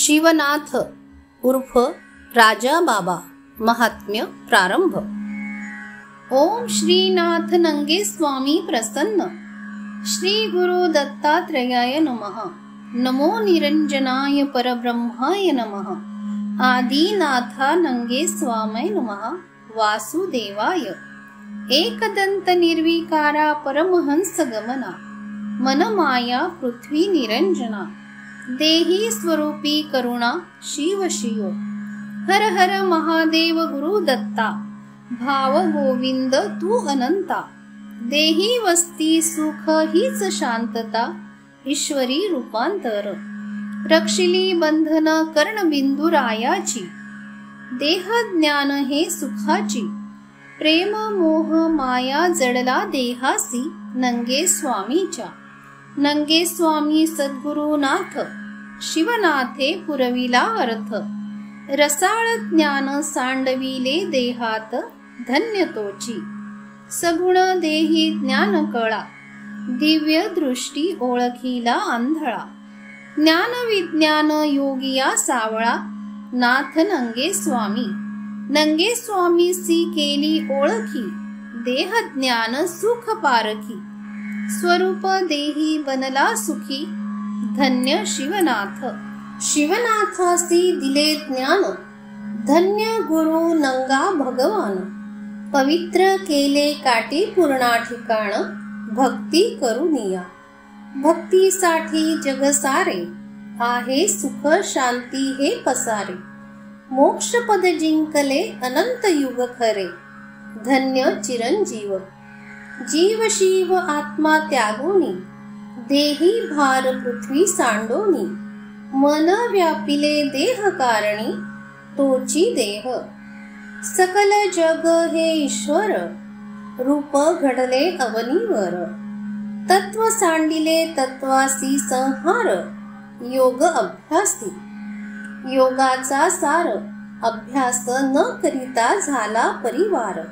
शिवनाथ उर्फ राजा बाबा महात्म्य प्रारंभ। ओम श्रीनाथ नंगे स्वामी प्रसन्न। श्री गुरु दत्तात्रेयाय नमः। नमो निरंजनाय परब्रह्माय नमः। आदिनाथा नंगे स्वामी नमः। वासुदेवाय एकदंत निर्विकारा परमहंस गमना। मनमाया पृथ्वी निरंजना। देही स्वरूपी करुणा शिव शिव। हर हर महादेव गुरु दत्ता। भाव गोविंद तू अनंता। देही वस्ती सुख हीच शांतता। ईश्वरी रूपांतर रक्षिली बंधन कर्णबिंदू रायाची। देह ज्ञान हे सुखाची। प्रेम मोह माया जडला देहासी नंगे स्वामीच्या। नंगे स्वामी सद्गुरुनाथ शिवनाथे पुरविला अर्थ। रसाळ ज्ञान सांडविले देहात धन्य तोची। सगुण देही ज्ञान कळा दिव्य दृष्टी ओळखीला आंधळा। ज्ञान विज्ञान योगिया सावळा नाथ नंगे स्वामी। नंगे स्वामी सी केली ओळखी देह ज्ञान सुख पारखी। स्वरूप देही बनला सुखी धन्य शिवनाथ। शिवनाथासी दिले ज्ञान धन्य गुरु नंगा भगवान। पवित्र केले काटी पूर्णा ठिकाण भक्ती करुनिया। भक्तीसाठी जग सारे आहे सुख शांती हे पसारे। मोक्ष पद जिंकले अनंत युग खरे धन्य चिरंजीव। जीव शिव आत्मा त्यागोनी देही भार पृथ्वी सांडोनी। मन व्यापिले देह कारणी तोची देह। सकल जग हे ईश्वर रूप घडले अवनीवर। तत्व सांडिले तत्वासी संहार योग अभ्यासी। योगाचा सार अभ्यास न करिता झाला परिवार।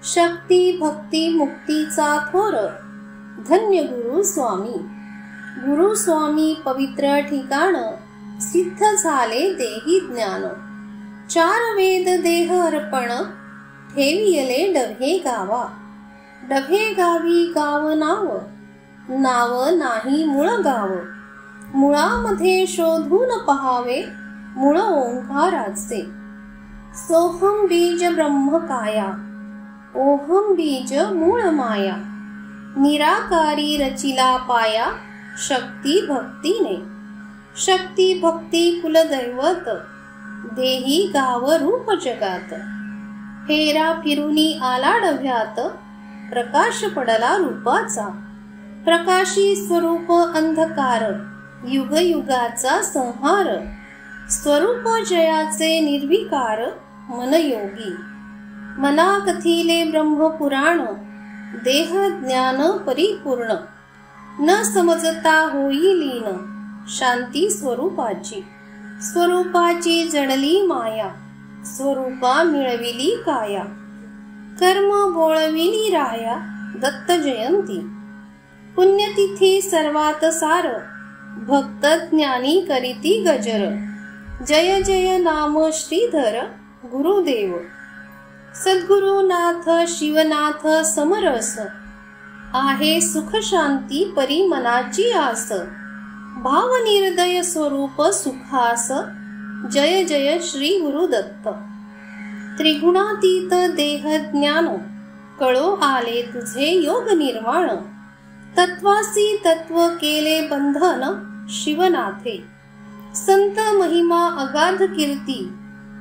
शक्ती भक्ती मुक्तीचा थोर धन्य गुरु स्वामी। गुरु स्वामी पवित्र ठिकाण सिद्ध झाले देही ज्ञान। चार वेद देह अर्पण ठेवियले डभे गावा। डभे गावी गाव नाव नाव नाही मूळ गाव। मुळामध्ये शोधून पहावे मूळ ओंकाराचे। सोहम बीज ब्रह्म काया ओहम बीज मूळ माया। निराकारी रचिला पाया शक्ती भक्तीने। शक्ती भक्ती कुलदैवत देही गाव रूप जगात। फेरा फिरुनी आला डभ्यात प्रकाश पडला रूपाचा। प्रकाशी स्वरूप अंधकार युग युगाचा संहार। स्वरूप जयाचे निर्विकार मनयोगी। मना कथिले ब्रह्मपुराण देह ज्ञान परिपूर्ण। न समजता होई लीन शांती स्वरूपाची। स्वरूपाची जडली माया स्वरूपा मिळविली काया। कर्म बोळविली राया दत्त जयंती। पुण्यतिथी सर्वात सार भक्त ज्ञानी करीती गजर। जय जय नाम श्रीधर गुरुदेव। सद्गुरुनाथ शिवनाथ समरस आहे सुख शांती परी मनाची आस। भाव निर्दय स्वरूप सुखास जय जय श्री गुरुदत्त। त्रिगुणातीत देह ज्ञान कळो आले तुझे योग निर्वाण। तत्वासी तत्व केले बंधन शिवनाथे। संत महिमा अगाध कीर्ती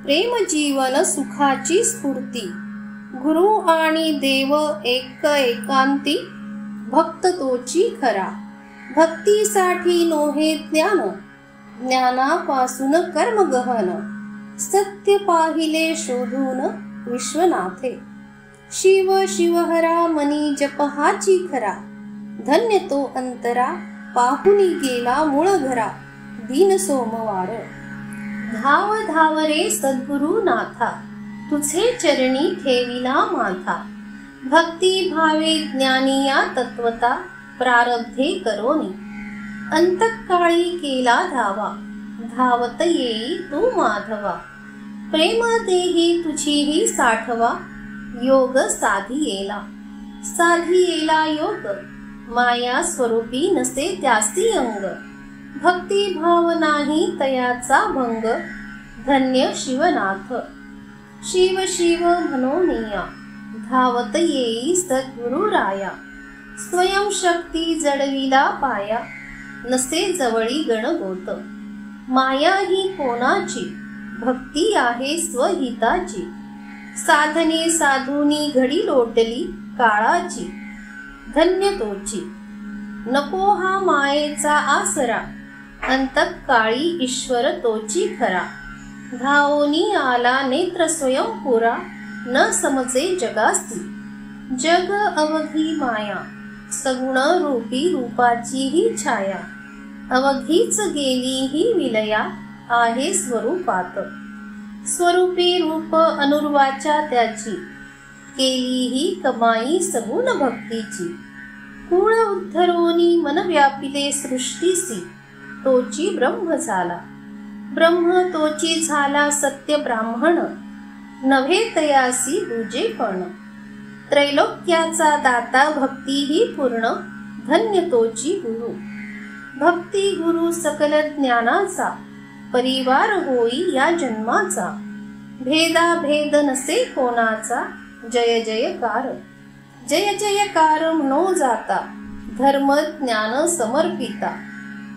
प्रेम जीवन सुखाची स्फूर्ती। गुरु आणि देव एक एकांती भक्त तोची खरा। भक्तीसाठी नोहे ज्ञान ज्ञानापासून कर्म गहन। सत्य पाहिले शोधून विश्वनाथे। शिव शिवहरा मनी जपहाची खरा। धन्य तो अंतरा पाहुनी गेला मूळ घरा दीन सोमवार। धाव धाव रे सद्गुरुनाथा तुझे चरणी ठेविला माथा। भक्ती भावे ज्ञानिया तत्वता प्रारब्धे करोनी। अंतकाळी केला धावा धावत येई तू माधवा. प्रेम देही तुझीही साठवा, योग साधियेला. साधियेला योग, माया स्वरूपी नसे त्यासी अंग. भक्ती भाव नाही तयाचा भंग, धन्य शिवनाथ. शिव शिव म्हणोनिया, धावत येई सद्गुरु राया. स्वयं शक्ती जडविला पाया, नसे जवळी गणगोत. माया ही कोणाची, भक्ती आहे स्वहिताची. साधने साधुनी घडी लोटली काळाची, धन्य तोची. नको हा मायेचा आसरा, अंतकाळी ईश्वर तोची खरा. धावोनी आला नेत्र स्वयंपुरा, न समजे जगासी. जग अवघी माया, सगुण रूपी रूपाची ही छाया. अवघीच गेली ही विलया, आहे स्वरूपात. स्वरूपी रूप अनुर्वाच्या त्याची, केली ही कमाई सगुण भक्तीची. कुळ उद्धरोनी मन व्यापिले सृष्टीसी, तोची ब्रह्म झाला. ब्रह्म तोची झाला सत्य ब्राह्मण, नव्हे तयासी दुजे पण. त्रैलोक्याचा दाता भक्ती ही पूर्ण, धन्य तोची गुरु. भक्ती गुरु सकल ज्ञानाचा, परिवार होई या जन्माचा. भेदा भेद नसे कोणाचा, जय जयकार. जय जयकार म्हणो जाता, धर्म ज्ञान समर्पिता.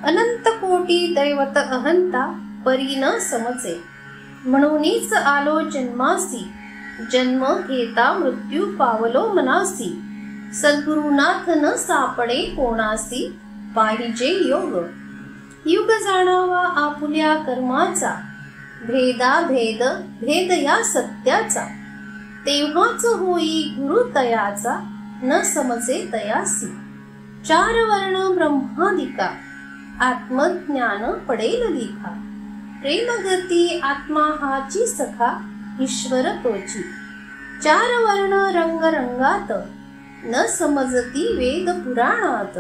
अनंत कोटी दैवत अहंता, परी न समजे. म्हणूनच आलो जन्मासी, जन्म घेता मृत्यू पावलो मनासी. सद्गुरुनाथ न सापडे कोणासी, पाहिजे योग. युग जाणावा आपुल्या कर्माचा, भेदा भेद भेद या सत्याचा. तेव्हाच होई गुरु तयाचा, न समजे तयासी. चार वर्ण ब्रह्मादिका, आत्मज्ञान पडेल लिखा. प्रेमगती आत्मा हाची सखा, ईश्वर तोची. चार वर्ण रंग रंगात, न समजती वेद पुराणात.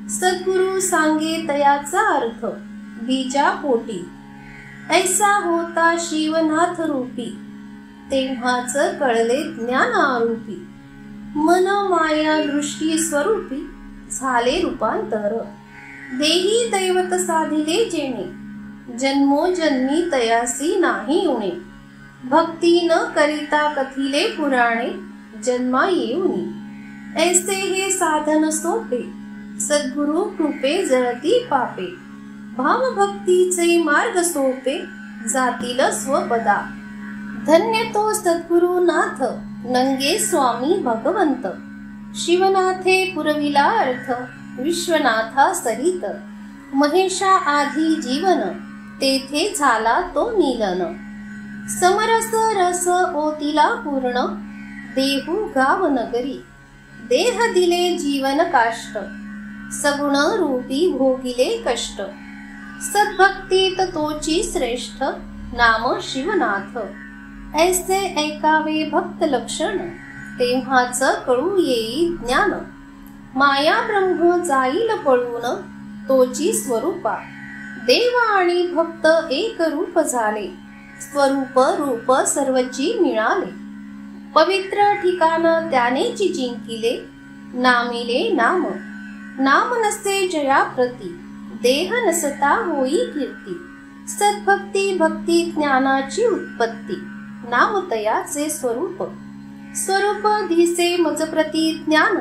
सद्गुरु सांगे तयाचा अर्थ, बीजा पोटी. ऐसा होता शिवनाथ रूपी, तेव्हाच कळले ज्ञानारूपी. मन माया दृष्टी स्वरूपी, झाले रूपांतर. देही दैवत साधिले जेणे, जन्मोजन्मी तयासी नाही उणे. भक्ती न करिता कथिले पुराणे, जन्मा येऊनी. ऐसे हे साधन सोपे, सद्गुरु कृपे जळती पापे. भाव भक्तीचे मार्ग सोपे, जातील स्वपदा. धन्य तो सद्गुरुनाथ, नंगे स्वामी भगवंत. शिवनाथे पुरविला अर्थ, विश्वनाथा सरित. महेशा आधी जीवन, तेथे झाला तो नीलन. समरस रस ओतिला पूर्ण, देहू गाव नगरी. देह दिले जीवन काष्ट, सगुण रूपी भोगिले कष्ट. सद्भक्तीत तोची श्रेष्ठ, नाम शिवनाथ. ऐसे ऐकावे भक्त लक्षण, तेव्हाच कळू येई ज्ञान. माया ब्रह्म जाईल पळून, तोची स्वरूपा. देव आणि भक्त एक रूप झाले, स्वरूप रूप सर्वची मिळाले. पवित्र ठिकाण त्यानेची जिंकिले, नामिले नाम. नाम नसते जया प्रती, देह नसता होई कीर्ती. सद्भक्ती भक्ती ज्ञानाची उत्पत्ती, नाम तयाचे स्वरूप. स्वरूप दिसे मजप्रती ज्ञान,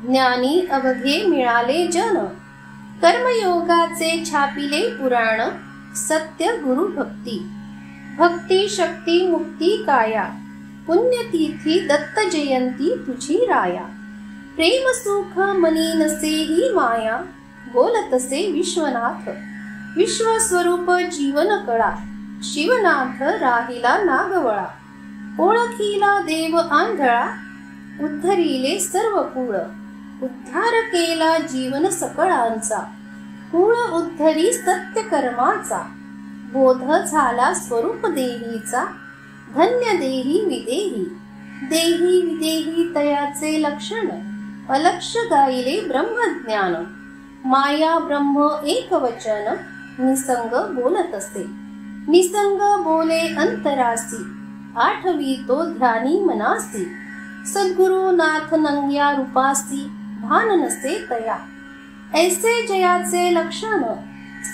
ज्ञानी अवघे मिळाले जन. कर्मयोगाचे छापिले पुराण, सत्य गुरु भक्ती. भक्ती शक्ती मुक्ती काया, पुण्यतिथी दत्त जयंती तुझी राया. प्रेम सुख मनी नसे ही माया, बोलतसे विश्वनाथ. विश्वस्वरूप जीवन कळा, शिवनाथ राहिला नागवळा. ओळखीला देव आंधळा, उद्धरिले सर्व कुळ. उद्धार केला जीवन सकळांचा, कुळ उद्धरी सत्य कर्माचा. बोध झाला स्वरूप देहीचा, धन्य देही विदेही. देही विदेही तयाचे लक्षण, अलक्ष गायले ब्रह्मज्ञान. माया ब्रह्म एक वचन, निसंग बोलत असे. निसंग बोले अंतरासी, आठवी तो ध्यानी मनासी. सद्गुरु नाथ नंग्या रूपासी, भान नसे तया. ऐसे जयाचे लक्षण,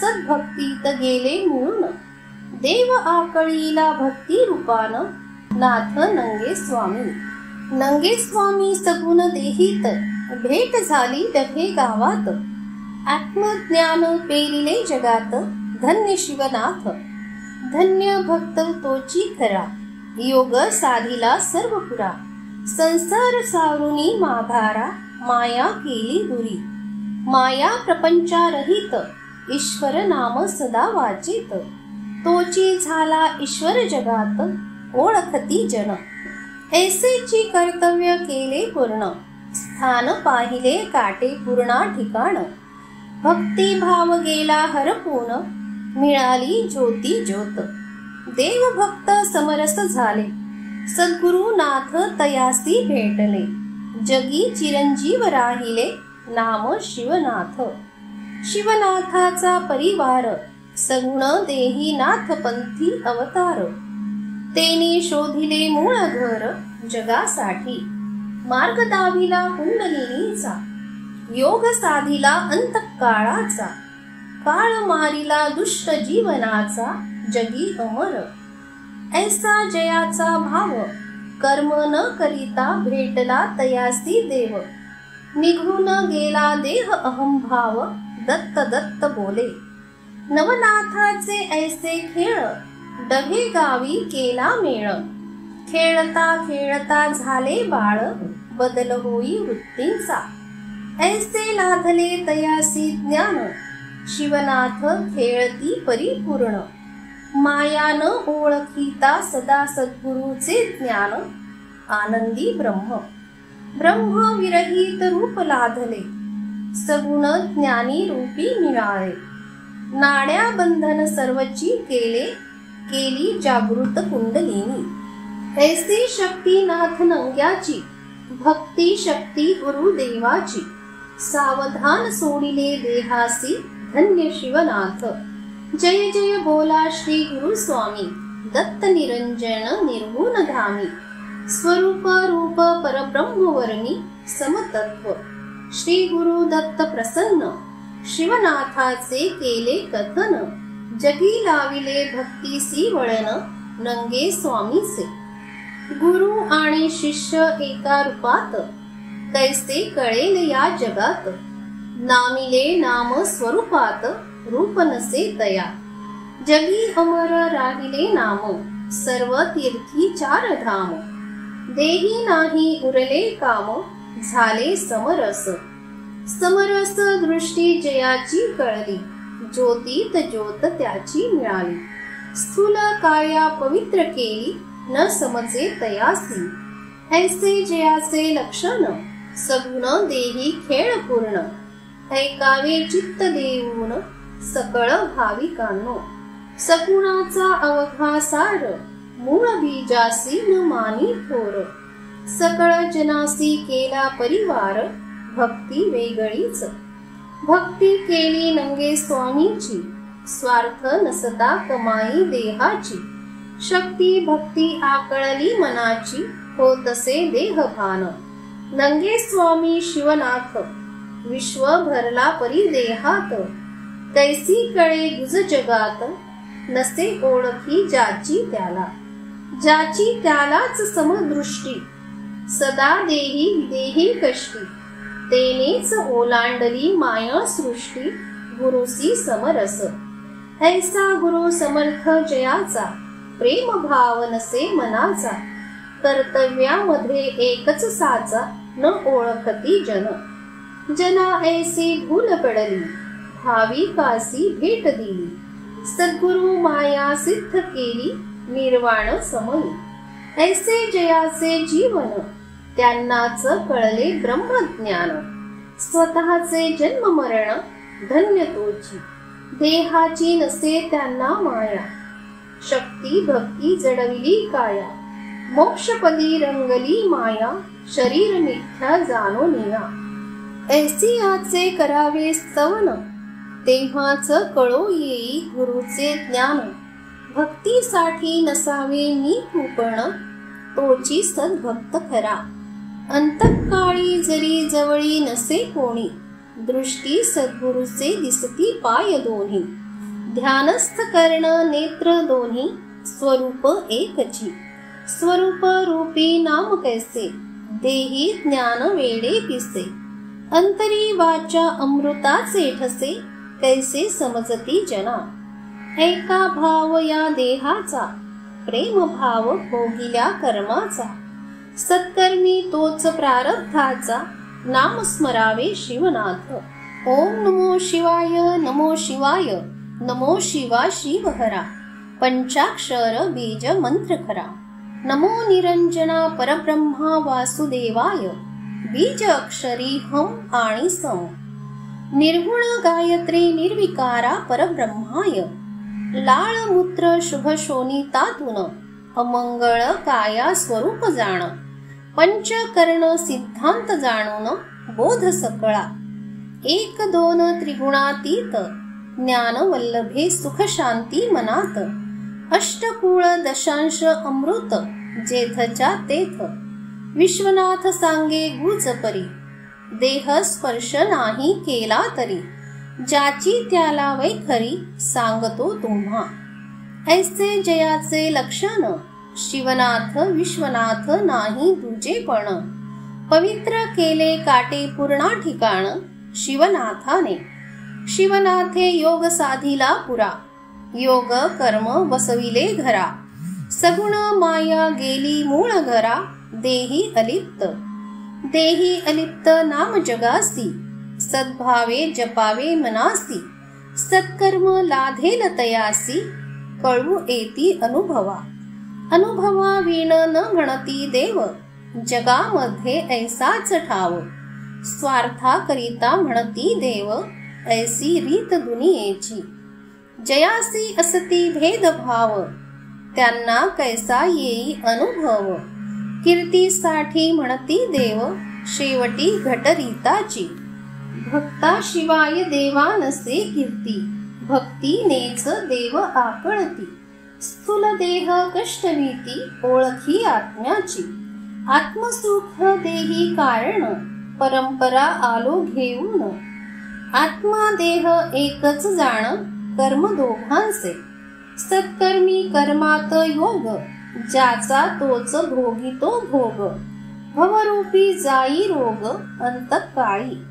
सद्भक्तीत गेले मिळून. देव आकळीला भक्ती रूपान, नाथ नंगे स्वामी. नंगे स्वामी सगुण देहित, भेट झाली डघे गावात. आत्मज्ञान पेरिले जगात, धन्य शिवनाथ. धन्य भक्त तोची खरा, योग साधिला सर्व पुरा. संसार सारुनी माघारा, माया केली दुरी. माया प्रपंचा रहित, ईश्वर नाम सदा वाचित. तोची झाला ईश्वर जगात, ओळखती जन. ऐसेची कर्तव्य केले पूर्ण, स्थान पाहिले काटे पूर्णा ठिकाण. भक्ती भाव गेला हरपून, मिळाली ज्योती ज्योत. देव भक्त समरस झाले, सद्गुरुनाथ तयासी भेटले. जगी चिरंजीव राहिले, नाम शिवनाथ. शिवनाथाचा परिवार, सगुण देही नाथपंथी अवतार. तेने शोधिले मूळ घर, जगासाठी. मार्ग दाविला कुंडलिनीचा, योग साधिला अंतकाळाचा. काळ मारिला दुष्ट जीवनाचा, जगी अमर. ऐसा जयाचा भाव, कर्म न करिता भेटला तयासी देव. निघून गेला देह अहंभाव, दत्त दत्त बोले. नवनाथाचे ऐसे खेळ, डघे गावी केला मेळ. खेळता खेळता झाले बाळ, बदल होई वृत्तींचा. ऐसे लाधले तयासी ज्ञान, शिवनाथ खेळती परिपूर्ण. माया न ओळखीता सदा सद्गुरूचे ज्ञान, आनंदी ब्रह्म. ब्रह्म विरहित रूप लाधले, सगुण ज्ञानी रूपी मिळाले. नाड्या बंधन सर्वची केले, केली जागृत कुंडलिनी. ऐसी शक्ती नाथ नंग्याची, भक्ती शक्ती गुरुदेवाची. सावधान सोडिले देहासी, धन्य शिवनाथ. जय जय बोला श्री गुरु स्वामी, दत्त निरंजन निर्गुण धामी. स्वरूप रूप परब्रह्म वर्णी, समतत्व. श्री गुरु दत्त प्रसन्न, शिवनाथाचे केले कथन. जगी लाविले भक्तीसी वळण, नंगे स्वामीचे. गुरु आणि शिष्य एका रूपात, कैसे कळेल या जगात. नामिले नाम स्वरूपात, रूप नसे तया. जगी अमर राहिले नाम, सर्व तीर्थी चार धाम. देही नाही उरले काम, झाले समरस. समरस दृष्टी जयाची कळली, ज्योतीत ज्योत त्याची मिळाली. स्थूल काया पवित्र केली, न समजे तयासी. ऐसे जयाचे लक्षण, सगुण देही खेळ पूर्ण. ऐकावे चित्त देऊन, सकळ भाविकांनो. सगुणाचा अवघा सार, मूळ बीजासी न मानी थोर. सकळ जनासी केला परिवार, भक्ती वेगळीच. भक्ती केली नंगे स्वामीची, स्वार्थ नसता कमाई देहाची. शक्ती भक्ती आकळली मनाची, होतसे देहभान. नंगे स्वामी शिवनाथ, विश्व भरला परी देहात. कैसी कळे गुज जगात, नसे ओळखी ज्याची त्याला. ज्याची त्यालाच समदृष्टी, सदा देही देही कष्टी. तेनेच ओलांडली माया सृष्टी, गुरुसी समरस. ऐसा गुरु समर्थ जयाचा, प्रेम भाव नसे मनाचा. कर्तव्यामध्ये एकच साचा, न ओळखती जन. जना ऐसी भूल पडली, भाविकासी भेट दिली. सद्गुरु माया सिद्ध केली, निर्वाण समयी. ऐसे जयाचे जीवन, त्यांनाच कळले ब्रह्मज्ञान. स्वतःचे जन्म मरण, धन्य तोची. देहाची नसे त्यांना माया. शक्ती भक्ती जडविली काया. मोक्षपदी रंगली माया, शरीर मिथ्या जाणो निया. ऐसी आचे करावे स्तवन, तेव्हाच कळो येई गुरुचे ज्ञान. भक्तीसाठी नसावे निरूपण, तोची सद्भक्त खरा. अंतकाळी जरी जवळी नसे कोणी, दृष्टी सद्गुरूचे दिसती पाय दोन्ही. ध्यानस्थ कर्ण नेत्र दोन्ही, स्वरूप एकची. स्वरूप रूपी नाम कैसे, देही ज्ञान वेडे पिसे. अंतरी वाचा अमृताचे ठसे, कैसे समजती जना. ऐका भाव या देहाचा, प्रेम भाव भोगिल्या कर्माचा. सत्कर्मी तोच प्रारब्धाचा, नाम स्मरावे शिवनाथ. ओम नमो शिवाय, नमो शिवाय, नमो शिवा शिवहरा. पंचाक्षर बीज मंत्र खरा. नमो निरंजना परब्रह्मा वासुदेवाय. बीज अक्षरी हम आणि सम. निर्गुण गायत्री निर्विकारा परब्रह्माय. लाळ मूत्र शुभ शोणितातून, अमंगळ काया स्वरूप जाण. पंचकर्ण सिद्धांत जाणून, बोध सकळा. एक दोन त्रिगुणातीत, ज्ञान वल्लभे सुख शांती मनात. अष्टकुळ दशांश अमृत, जेथच्या तेथ. विश्वनाथ सांगे गुज परी, देह स्पर्श नाही केला तरी. ज्याची त्याला वैखरी, सांगतो तुम्हा. ऐसे जयाचे लक्षण, शिवनाथ विश्वनाथ नाही दुजेपण. पवित्र केले काटे पूर्णा ठिकाण, शिवनाथाने. शिवनाथे योग साधिला पुरा, योग कर्म बसविले घरा. सगुण माया गेली मूळ घरा, देही अलिप्त. देही अलिप्त नाम जगासी, सद्भावे जपावे मनासी. सत्कर्म लाधेल तयासी, कळू येती अनुभवा. अनुभवा विण न म्हणती देव, जगामध्ये ऐसाच ठाव. स्वार्थाकरिता म्हणती देव, ऐसी रीत दुनियेची. जयासी असती भेदभाव, त्यांना कैसा येई अनुभव. कीर्तीसाठी म्हणती देव, शेवटी घटरीताची. भक्ताशिवाय देवा नसे कीर्ती, भक्तीनेच देव आकळती. स्थूल देह कष्टभीती, ओळखी आत्म्याची. आत्मसुख देही कारण, परंपरा आलो घेऊन. आत्मा देह एकच जाण, कर्म दोघांचे. सत्कर्मी कर्मात योग, ज्याचा तोच भोगितो भोग. भवरूपी जाई रोग, अंतकाळी.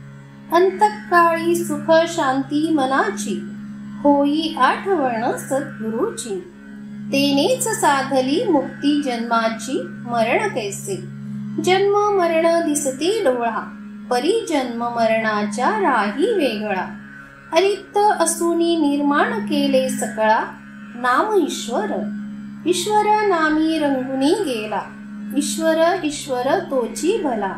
अंतकाळी सुख शांती मनाची, होई आठवण सद्गुरूची. तेनेच साधली मुक्ती जन्माची, मरण कैसे. जन्म मरण दिसती डोळा, परी जन्म मरणाच्या राही वेगळा. अलिप्त असुनी निर्माण केले सकळा, नाम ईश्वर. ईश्वर नामी रंगुनी गेला, ईश्वर ईश्वर तोची भला.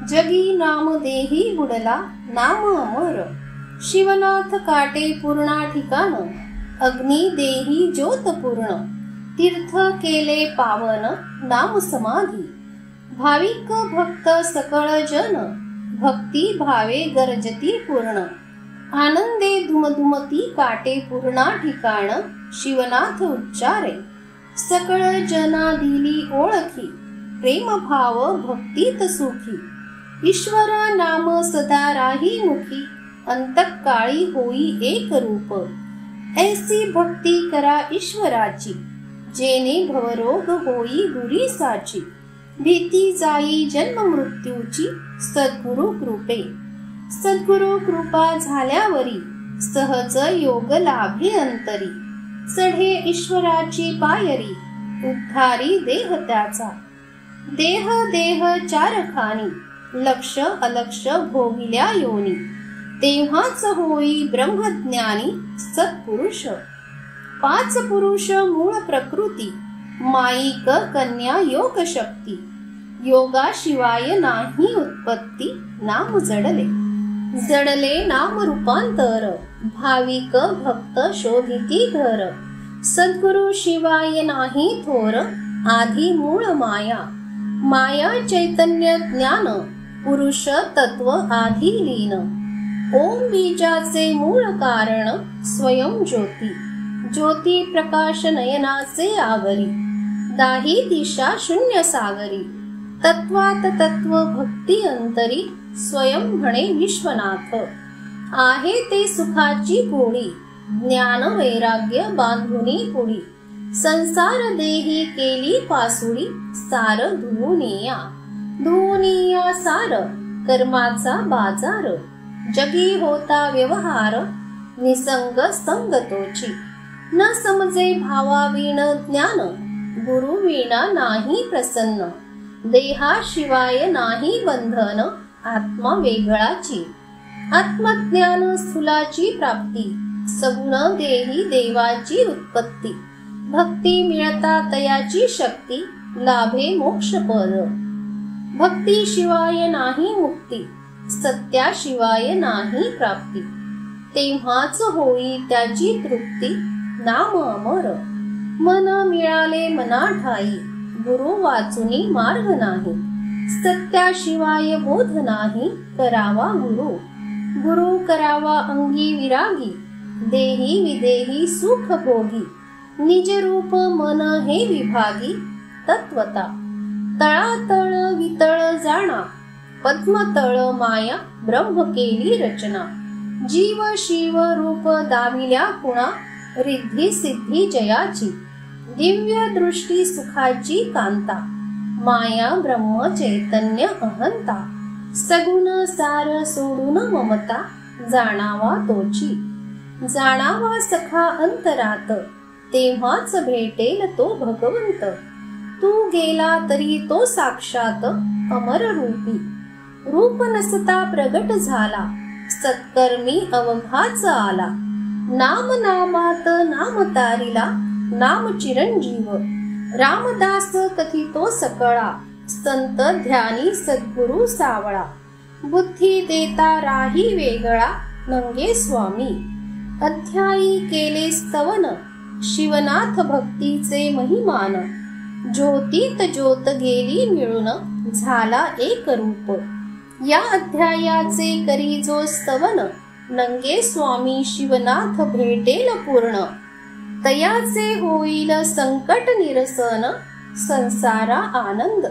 जगी नाम देही बुडला, नाम अमर. शिवनाथ काटे पूर्णा ठिकाण, अग्नी देही ज्योत पूर्ण. तीर्थ केले पावन, नाम समाधी. भाविक भक्त सकळ जन, भक्ती भावे गरजती पूर्ण. आनंदे धुमधुमती काटे पूर्णा ठिकाण, शिवनाथ उच्चारे. सकळ जना दिली ओळखी, प्रेम भाव भक्तीत सुखी. ईश्वर नाम सदा राही मुखी, अंतकाळी होई एक रूप. ऐसी भक्ती करा ईश्वराची, जेने भवरोग होई गुरीसाची. भीती जाई जन्म मृत्यूची, सद्गुरु कृपे. सद्गुरु कृपा झाल्यावरी, सहज योग लाभे अंतरी. चढे ईश्वराची पायरी, उद्धारी देह त्याचा. देह देह चार खानी, लक्ष अलक्ष भोगिल्या योनी. तेव्हाच होई ब्रह्मज्ञानी सत्पुरुष. पाच पुरुष मूळ प्रकृती, माईक कन्या योग शक्ती. योगाशिवाय नाही उत्पत्ती, नाम जडले. जडले नाम रूपांतर, भाविक भक्त शोधिती घर. सद्गुरु शिवाय नाही थोर, आधी मूळ माया. माया चैतन्य ज्ञान, पुरुष तत्व आधी लीन. ओम बीजाचे मूळ कारण स्वयं ज्योती, ज्योती प्रकाश नयनाचे आवरी, दाही दिशा शून्य सागरी, तत्वात तत्व भक्ती अंतरी, स्वयं म्हणे विश्वनाथ, आहे ते सुखाची पोळी, ज्ञान वैराग्य बांधुनी पुडी, संसार देही केली पासुडी, सार धुवुनिया, धुवुनिया सार, कर्माचा बाजार, जगी होता व्यवहार, निसंग संगतोची, न समजे भावाविण ज्ञान, गुरु विना नाही प्रसन्न, देहाशिवाय नाही बंधन, आत्मा वेगळाची, आत्मज्ञान स्थूलाची प्राप्ती, सगुण देही देवाची उत्पत्ती, भक्ती मिळता तयाची शक्ती, लाभे मोक्ष पर, भक्ती शिवाय नाही मुक्ती, सत्याशिवाय नाही प्राप्ती, तेव्हाच होई त्याची तृप्ती, नाम अमर, मन मिळाले मना ठाई, गुरु वाचुनी मार्ग नाही, सत्याशिवाय बोध नाही, करावा गुरु, गुरु करावा अंगी विरागी, देही विदेही सुख भोगी, निज रूप मन हे विभागी, तत्वता तळातळ वितळ जाणा, पद्मतळ माया ब्रह्म केली रचना, जीव शिव रूप दाविल्या कुणा, रिद्धी सिद्धी जयाची, दिव्य दृष्टी सुखाची कांता, माया ब्रह्म चैतन्य अहंता, सगुण सार सोडून ममता, जाणावा तोची, जाणावा सखा अंतरात, तेव्हाच भेटेल तो भगवंत, तू गेला तरी तो साक्षात, अमर रूपी, रूप नसता प्रगट झाला, सत्कर्मी अवघाच आला, नाम नामात नाम तारिला, नाम चिरंजीव, रामदास कथितो सकळा, संत ध्यानी सद्गुरु सावळा, बुद्धी देता राही वेगळा, नंगे स्वामी, अध्यायी केले स्तवन, शिवनाथ भक्तीचे महिमान, ज्योतीत ज्योत गेली मिळून, झाला एक रूप, या अध्यायाचे करी जो स्तवन, नंगे स्वामी शिवनाथ भेटेल पूर्ण, तयाचे होईल संकट निरसन, संसारा आनंद।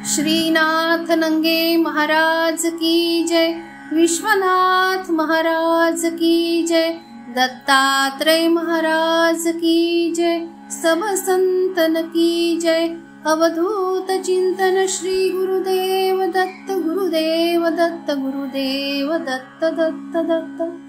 श्रीनाथ नंगे महाराज की जय, विश्वनाथ महाराज की जय, दत्तात्रेय महाराज की जय, सब संतन की जय, अवधूत चिंतन श्री गुरुदेव दत्त, गुरुदेव दत्त, गुरुदेव दत्त दत्त दत्त।